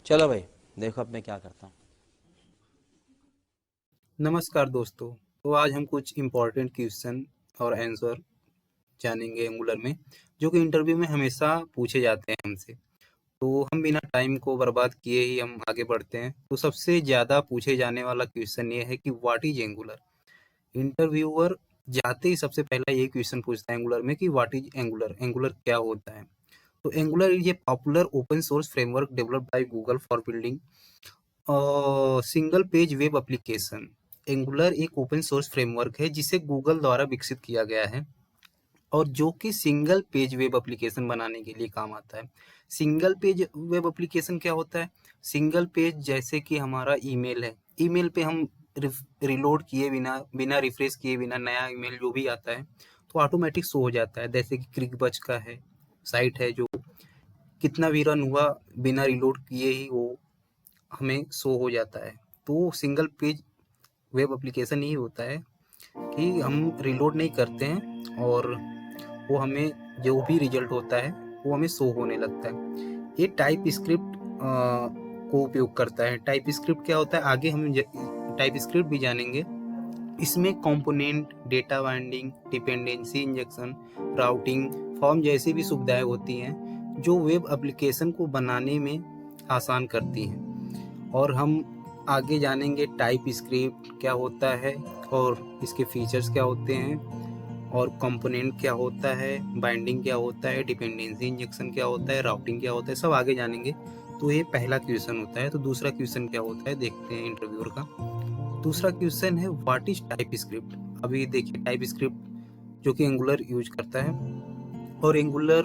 चलो भाई, देखो अब मैं क्या करता हूँ। नमस्कार दोस्तों। तो आज हम कुछ इम्पोर्टेंट क्वेश्चन और आंसर जानेंगे एंगुलर में, जो कि इंटरव्यू में हमेशा पूछे जाते हैं हमसे। तो हम बिना टाइम को बर्बाद किए ही हम आगे बढ़ते हैं। तो सबसे ज़्यादा पूछे जाने वाला क्वेश्चन ये है कि व्हाट इज एंगुलर। इंटरव्यूअर जाते ही सबसे पहला ये क्वेश्चन पूछता है एंगुलर में कि व्हाट इज एंगुलर, एंगुलर क्या होता है। तो angular is a popular open source framework developed by Google for building single page web application. Angular एक ओपन सोर्स फ्रेमवर्क है जिसे गूगल द्वारा विकसित किया गया है और जो कि सिंगल पेज वेब एप्लीकेशन बनाने के लिए काम आता है। सिंगल पेज वेब एप्लीकेशन क्या होता है? सिंगल पेज जैसे कि हमारा ईमेल है, ईमेल पे हम रिलोड किए बिना बिना रिफ्रेश किए बिना नया ईमेल जो भी आता है तो ऑटोमेटिक शो हो जाता है। जैसे कि क्रिकबज का है, साइट है जो कितना भी रन हुआ बिना रिलोड किए ही वो हमें शो हो जाता है। तो सिंगल पेज वेब एप्लीकेशन ही होता है कि हम रिलोड नहीं करते हैं और वो हमें जो भी रिजल्ट होता है वो हमें शो होने लगता है। ये टाइप स्क्रिप्ट को उपयोग करता है। टाइप स्क्रिप्ट क्या होता है आगे हम टाइप स्क्रिप्ट भी जानेंगे। इसमें component, data binding, dependency injection, routing, form जैसी भी सुविधाएं होती हैं जो वेब एप्लीकेशन को बनाने में आसान करती हैं। और हम आगे जानेंगे टाइप स्क्रिप्ट क्या होता है और इसके फीचर्स क्या होते हैं और कंपोनेंट क्या होता है, बाइंडिंग क्या होता है, डिपेंडेंसी इंजेक्शन क्या होता है, राउटिंग क्या होता है, सब आगे जानेंगे। तो ये पहला क्वेश्चन होता है। तो दूसरा क्वेश्चन क्या होता है देखते हैं इंटरव्यूअर का। दूसरा क्वेश्चन है व्हाट इज टाइप स्क्रिप्ट। अभी देखिए टाइप स्क्रिप्ट जो कि एंगुलर यूज करता है और एंगुलर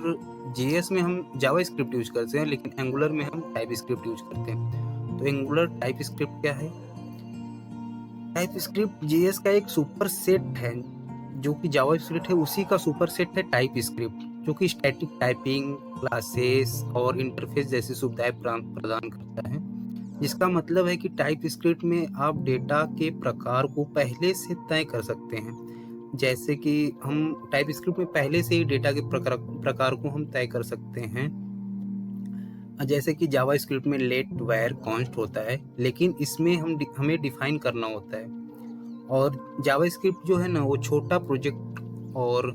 जेएस में हम जावा स्क्रिप्ट यूज करते हैं, लेकिन एंगुलर में हम टाइप स्क्रिप्ट यूज करते हैं। तो एंगुलर टाइप स्क्रिप्ट क्या है? टाइप स्क्रिप्ट जेएस का एक सुपर सेट है, जो कि जावा स्क्रिप्ट है उसी का सुपर सेट है टाइप स्क्रिप्ट, जो कि स्टैटिक टाइपिंग, क्लासेस और इंटरफेस जैसी सुविधाएं प्रदान करता है। जिसका मतलब है कि टाइप स्क्रिप्ट में आप डेटा के प्रकार को पहले से तय कर सकते हैं। जैसे कि हम टाइप स्क्रिप्ट में पहले से ही डेटा के प्रकार प्रकार को हम तय कर सकते हैं। जैसे कि जावा स्क्रिप्ट में लेट वायर कॉन्स्ट होता है, लेकिन इसमें हमें डिफाइन करना होता है। और जावा स्क्रिप्ट जो है ना वो छोटा प्रोजेक्ट और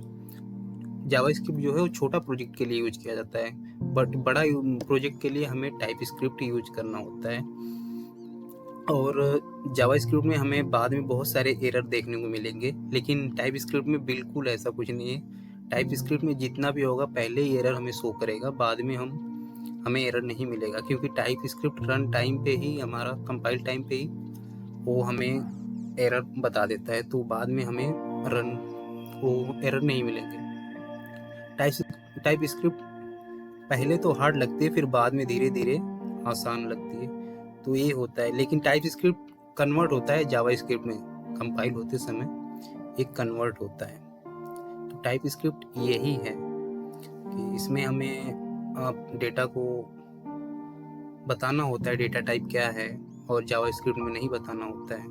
जावा स्क्रिप्ट जो है वो छोटा प्रोजेक्ट के लिए यूज किया जाता है, बट बड़ा प्रोजेक्ट के लिए हमें टाइप स्क्रिप्ट यूज करना होता है। और जावा स्क्रिप्ट में हमें बाद में बहुत सारे एरर देखने को मिलेंगे, लेकिन टाइप स्क्रिप्ट में बिल्कुल ऐसा कुछ नहीं है। टाइप स्क्रिप्ट में जितना भी होगा पहले ही एरर हमें शो करेगा, बाद में हमें एरर नहीं मिलेगा, क्योंकि टाइप स्क्रिप्ट रन टाइम पे ही, हमारा कंपाइल टाइम पे ही वो हमें एरर बता देता है। तो बाद में हमें रन वो एरर नहीं मिलेंगे। टाइप स्क्रिप्ट पहले तो हार्ड लगती है, फिर बाद में धीरे धीरे आसान लगती है। तो ये होता है। लेकिन टाइप स्क्रिप्ट कन्वर्ट होता है जावा स्क्रिप्ट में, कंपाइल होते समय एक कन्वर्ट होता है। तो टाइप स्क्रिप्ट यही है कि इसमें हमें डेटा को बताना होता है, डेटा टाइप क्या है, और जावा स्क्रिप्ट में नहीं बताना होता है।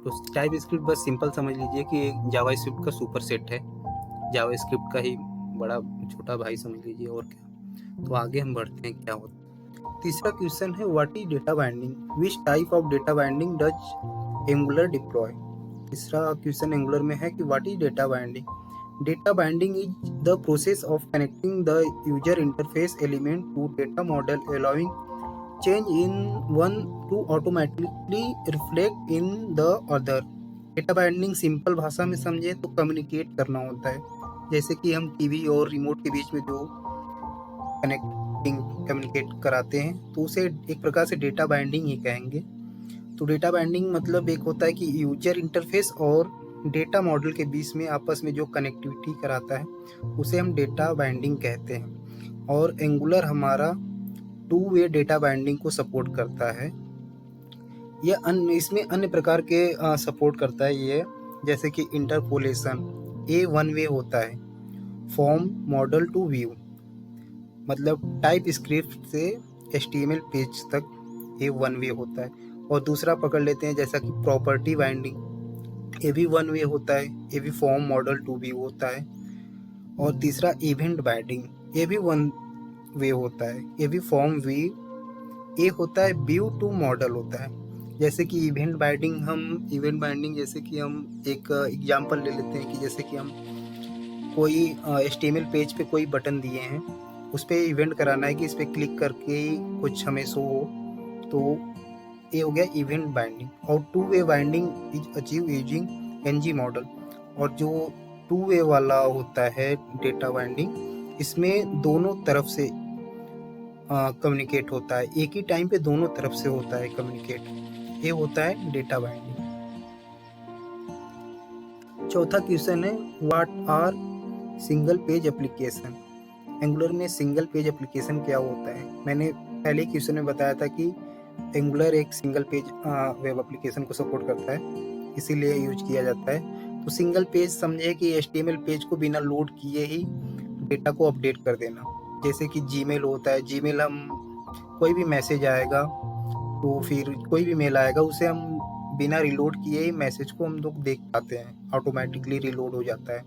तो टाइप स्क्रिप्ट बस सिंपल समझ लीजिए कि जावा स्क्रिप्ट का सुपर सेट है, जावा स्क्रिप्ट का ही बड़ा छोटा भाई समझ लीजिए, और क्या। तो आगे हम बढ़ते हैं क्या होता है। तीसरा क्वेश्चन है what is data binding, which type of data binding does Angular deploy. तीसरा क्वेश्चन एंगुलर में है कि what is data binding. Data binding is the process of connecting the user interface element to data model allowing change in one to automatically reflect in the other। Data binding simple भाषा में समझे तो communicate करना होता है। जैसे कि हम टीवी और रिमोट के बीच में जो कनेक्टिंग कम्युनिकेट कराते हैं तो उसे एक प्रकार से डेटा बाइंडिंग ही कहेंगे। तो डेटा बाइंडिंग मतलब एक होता है कि यूजर इंटरफेस और डेटा मॉडल के बीच में आपस में जो कनेक्टिविटी कराता है उसे हम डेटा बाइंडिंग कहते हैं। और एंगुलर हमारा टू वे डेटा बाइंडिंग को सपोर्ट करता है। यह अन्य इसमें अन्य प्रकार के सपोर्ट करता है ये, जैसे कि इंटरपोलेशन, ए वन वे होता है। फॉर्म मॉडल टू व्यू, मतलब टाइप स्क्रिप्ट से एचटीएमएल पेज तक ये वन वे होता है। और दूसरा पकड़ लेते हैं जैसा कि प्रॉपर्टी बाइंडिंग, ये भी वन वे होता है, ये भी फॉर्म मॉडल टू व्यू होता है। और तीसरा इवेंट बाइंडिंग, ये भी वन वे होता है, ये भी फॉर्म वी ए होता है व्यू टू मॉडल होता है। जैसे कि इवेंट बाइंडिंग जैसे कि हम एक एग्जांपल ले लेते हैं कि जैसे कि हम कोई HTML पेज पे कोई बटन दिए हैं, उस पे इवेंट कराना है कि इस पे क्लिक करके ही कुछ हमें शो हो, तो ये हो गया इवेंट बाइंडिंग। और two way binding is achieve using NG model. और जो टू वे वाला होता है डेटा बाइंडिंग, इसमें दोनों तरफ से कम्युनिकेट होता है, एक ही टाइम पे दोनों तरफ से होता है कम्युनिकेट, ये होता है डेटा बाइंडिंग। चौथा क्वेश्चन है what are single page application. Angular में सिंगल पेज एप्लीकेशन क्या होता है? मैंने पहले क्वेश्चन में बताया था कि एंगुलर एक सिंगल पेज वेब एप्लीकेशन को सपोर्ट करता है, इसीलिए यूज किया जाता है। तो सिंगल पेज समझे कि HTML पेज को बिना लोड किए ही डेटा को अपडेट कर देना। जैसे कि जीमेल होता है, जीमेल हम कोई भी मैसेज आएगा तो फिर कोई भी मेल आएगा, उसे हम बिना रिलोड किए ही मैसेज को हम लोग देख पाते हैं, ऑटोमेटिकली रिलोड हो जाता है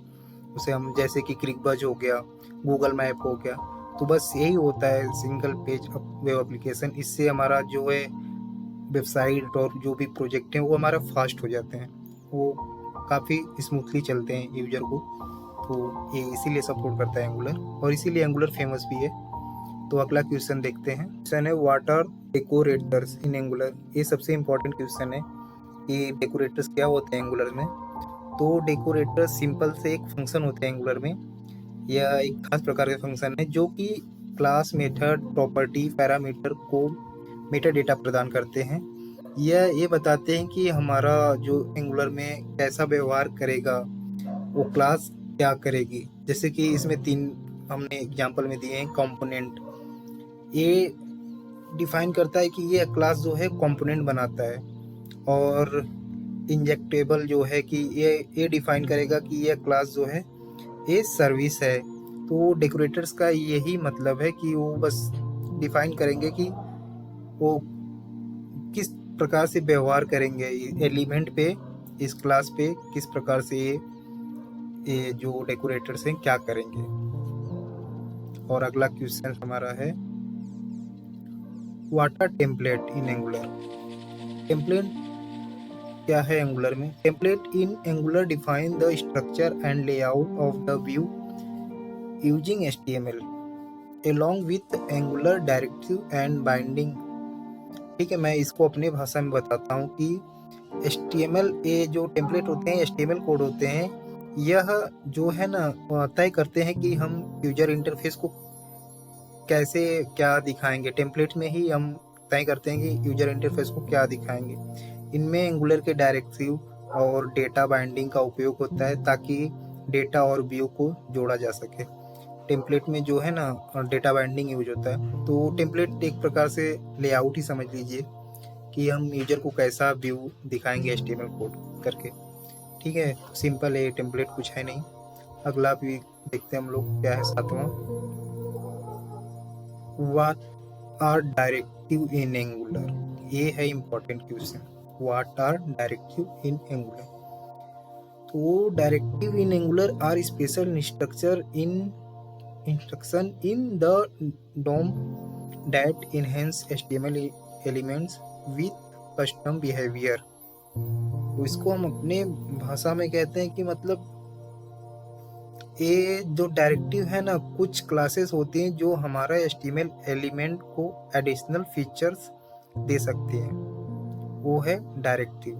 उसे हम। जैसे कि क्रिकबज हो गया, गूगल मैप हो गया, तो बस यही होता है सिंगल पेज वेब एप्लीकेशन। इससे हमारा जो है वेबसाइट और जो भी प्रोजेक्ट हैं वो हमारा फास्ट हो जाते हैं, वो काफ़ी स्मूथली चलते हैं यूजर को। तो ये इसीलिए सपोर्ट करता है एंगुलर, और इसीलिए एंगुलर फेमस भी है। तो अगला क्वेश्चन देखते हैं। क्वेश्चन है what are decorators in Angular. ये सबसे इम्पोर्टेंट क्वेश्चन है कि डेकोरेटर्स क्या होते हैं एंगुलर में। तो डेकोरेटर सिंपल से एक फंक्शन होते हैं एंगुलर में, यह एक खास प्रकार के फंक्शन है जो कि क्लास, मेथड, प्रॉपर्टी, पैरामीटर को मेटा डेटा प्रदान करते हैं। यह ये बताते हैं कि हमारा जो एंगुलर में कैसा व्यवहार करेगा, वो क्लास क्या करेगी। जैसे कि इसमें 3 हमने एग्जांपल में दिए हैं। कंपोनेंट, ये डिफाइन करता है कि ये क्लास जो है कंपोनेंट बनाता है। और इंजेक्टेबल जो है कि ये डिफाइन करेगा कि ये क्लास जो है ये सर्विस है। तो डेकोरेटर्स का यही मतलब है कि वो बस डिफाइन करेंगे कि वो किस प्रकार से व्यवहार करेंगे एलिमेंट पे, इस क्लास पे किस प्रकार से ये जो डेकोरेटर्स हैं क्या करेंगे। और अगला क्वेश्चन हमारा है what are template in Angular. Template क्या है एंगुलर में? Template in Angular define the structure and layout of the view using HTML along with Angular directive and binding. ठीक है, मैं इसको अपने भाषा में बताता हूँ कि HTML, ये जो टेम्पलेट होते हैं, HTML कोड होते हैं, यह जो है ना तय करते हैं कि हम यूजर इंटरफेस को कैसे क्या दिखाएंगे। टेम्पलेट में ही हम तय करते हैं कि यूजर इंटरफेस को क्या दिखाएंगे। इनमें एंगुलर के डायरेक्टिव और डेटा बाइंडिंग का उपयोग होता है ताकि डेटा और व्यू को जोड़ा जा सके। टेम्पलेट में जो है ना डेटा बाइंडिंग यूज होता है। तो टेम्पलेट एक प्रकार से लेआउट ही समझ लीजिए कि हम यूजर को कैसा व्यू दिखाएंगे HTML कोड करके। ठीक है, सिंपल है टेम्पलेट, कुछ है नहीं। अगला भी देखते हैं हम लोग क्या है, 7वां। What are directive in Angular. ये है important question, what are directive in Angular. तो directive in Angular are special instruction in the DOM that enhance HTML elements with custom behavior। तो इसको हम अपने भाषा में कहते हैं कि मतलब ये जो डायरेक्टिव है ना, कुछ क्लासेस होती हैं जो हमारा HTML एलिमेंट को एडिशनल फीचर्स दे सकती हैं, वो है डायरेक्टिव।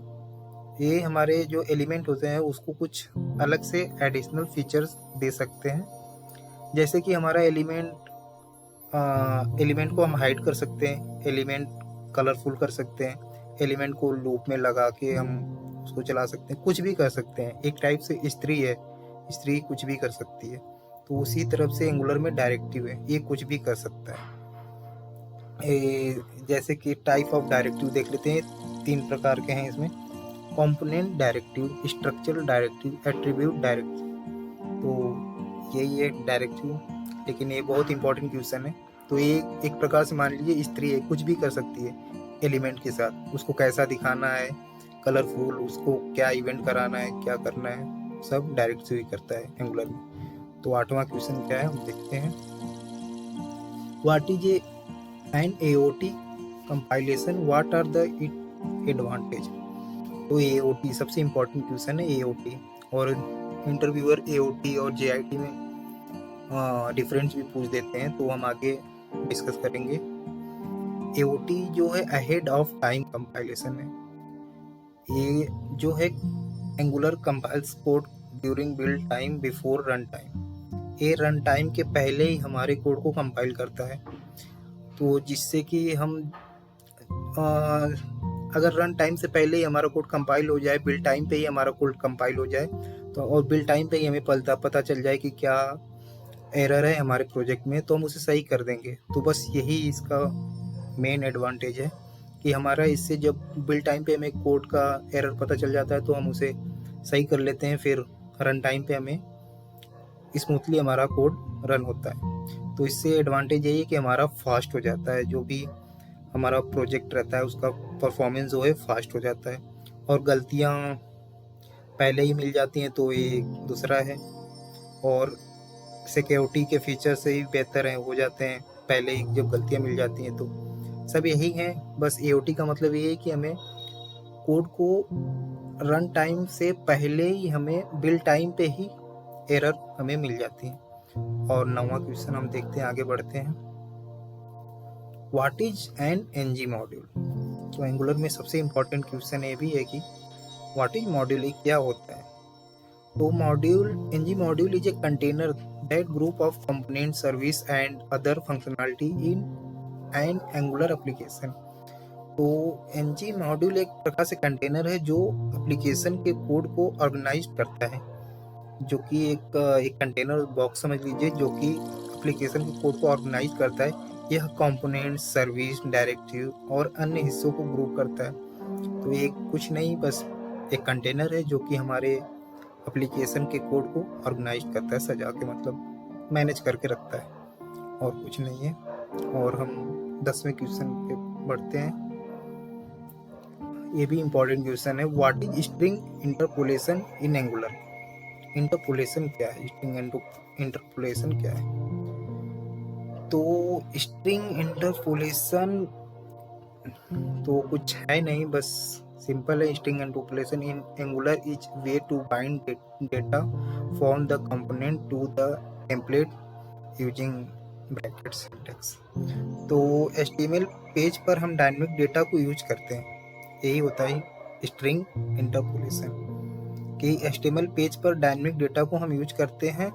ये हमारे जो एलिमेंट होते हैं उसको कुछ अलग से एडिशनल फीचर्स दे सकते हैं। जैसे कि हमारा एलिमेंट को हम हाइड कर सकते हैं, एलिमेंट कलरफुल कर सकते हैं, एलिमेंट को लूप में लगा के हम उसको चला सकते हैं, कुछ भी कर सकते हैं। एक टाइप से स्त्री है, स्त्री कुछ भी कर सकती है। तो उसी तरफ से एंगुलर में डायरेक्टिव है, ये कुछ भी कर सकता है। जैसे कि टाइप ऑफ डायरेक्टिव देख लेते हैं, 3 प्रकार के हैं इसमें। Component directive, structural directive, attribute directive. तो यही है डायरेक्टिव, लेकिन ये बहुत इंपॉर्टेंट क्वेश्चन है। तो ये एक प्रकार से मान लीजिए स्त्री है, कुछ भी कर सकती है एलिमेंट के साथ, उसको कैसा दिखाना है, कलरफुल, उसको क्या इवेंट कराना है, क्या करना है, सब डायरेक्टिव ही करता है एंगुलर में। तो 8वां क्वेश्चन क्या है हम देखते हैं। What is an AOT compilation what are the it advantage. तो एओटी सबसे इम्पोर्टेंट क्वेश्चन है एओटी, और इंटरव्यूअर एओटी और जेआईटी में डिफरेंस भी पूछ देते हैं, तो हम आगे डिस्कस करेंगे। एओटी जो है अहेड ऑफ टाइम कंपाइलेशन है। ये जो है angular compiles code during build time before run time. ये रन टाइम के पहले ही हमारे कोड को कंपाइल करता है, तो जिससे कि हम अगर रन टाइम से पहले ही हमारा कोड कंपाइल हो जाए, बिल्ड टाइम पे ही हमारा कोड कंपाइल हो जाए, तो और बिल्ड टाइम पे ही हमें पता चल जाए कि क्या एरर है हमारे प्रोजेक्ट में, तो हम उसे सही कर देंगे। तो बस यही इसका मेन एडवांटेज है कि हमारा इससे जब बिल्ड टाइम पे हमें कोड का एरर पता चल जाता है तो हम उसे सही कर लेते हैं, फिर रन टाइम पे हमें स्मूथली हमारा कोड रन होता है। तो इससे एडवांटेज यही है कि हमारा फास्ट हो जाता है, जो भी हमारा प्रोजेक्ट रहता है उसका परफॉर्मेंस जो है फास्ट हो जाता है, और गलतियाँ पहले ही मिल जाती हैं तो ये दूसरा है, और सिक्योरिटी के फीचर से ही बेहतर है हो जाते हैं पहले ही जब गलतियाँ मिल जाती हैं। तो सब यही हैं, बस एओटी का मतलब ये है कि हमें कोड को रन टाइम से पहले ही हमें बिल्ड टाइम पे ही एरर हमें मिल जाती है। और 9वां क्वेश्चन हम देखते हैं, आगे बढ़ते हैं। What is an NG module. तो एंगुलर में सबसे इम्पोर्टेंट क्वेश्चन ये भी है कि व्हाट इज मॉड्यूल, क्या होता है। तो module, NG module is a container that group of component service and other functionality in an Angular application. तो एनजी मॉड्यूल एक प्रकार से कंटेनर है जो एप्लीकेशन के कोड को ऑर्गेनाइज करता है, जो कि एक कंटेनर बॉक्स समझ लीजिए, जो कि एप्लीकेशन के कोड को ऑर्गेनाइज करता है। यह कंपोनेंट, सर्विस, डायरेक्टिव और अन्य हिस्सों को ग्रुप करता है। तो ये कुछ नहीं, बस एक कंटेनर है जो कि हमारे एप्लीकेशन के कोड को ऑर्गेनाइज करता है, सजा के मतलब मैनेज करके रखता है, और कुछ नहीं है। और हम 10वें क्वेश्चन पे बढ़ते हैं। ये भी इम्पोर्टेंट क्वेश्चन है। What is string interpolation in angular. Interpolation क्या है, स्ट्रिंग इंटरपोलेशन क्या है। तो स्ट्रिंग इंटरपोलेशन तो कुछ है नहीं, बस सिंपल है। String interpolation in Angular is way to bind data from the component to the template using bracket syntax. तो HTML पेज पर हम डायनेमिक डेटा को यूज करते हैं, यही होता है स्ट्रिंग इंटरपोलेशन, कि HTML पेज पर डायनेमिक डेटा को हम यूज करते हैं,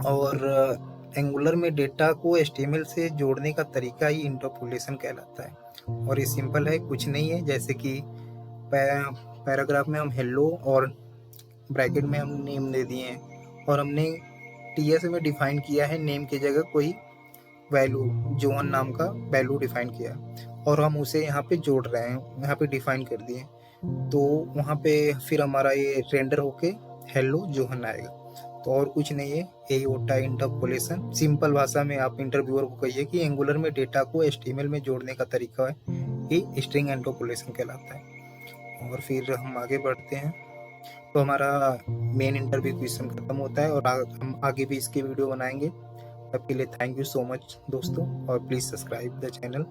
और एंगुलर में डेटा को HTML से जोड़ने का तरीका ही इंटरपोलेशन कहलाता है। और ये सिंपल है, कुछ नहीं है। जैसे कि पैराग्राफ में हम हेलो और ब्रैकेट में हम नेम दे दिए हैं, और हमने TS में डिफाइन किया है नेम की जगह कोई वैल्यू, जोन नाम का वैल्यू डिफाइन किया, और हम उसे यहाँ पे जोड़ रहे हैं, यहाँ पे डिफाइन कर दिए, तो वहाँ पे फिर हमारा ये रेंडर होके हेलो जोहन आएगा। तो और कुछ नहीं है, यही होता है इंटरपोलेशन। सिंपल भाषा में आप इंटरव्यूअर को कहिए कि एंगुलर में डेटा को HTML में जोड़ने का तरीका है, ये स्ट्रिंग इंटरपोलेशन कहलाता है। और फिर हम आगे बढ़ते हैं, तो हमारा मेन इंटरव्यू क्वेश्चन खत्म होता है, और हम आगे भी इसकी वीडियो बनाएंगे। तब के लिए थैंक यू सो मच दोस्तों, और प्लीज़ सब्सक्राइब द चैनल।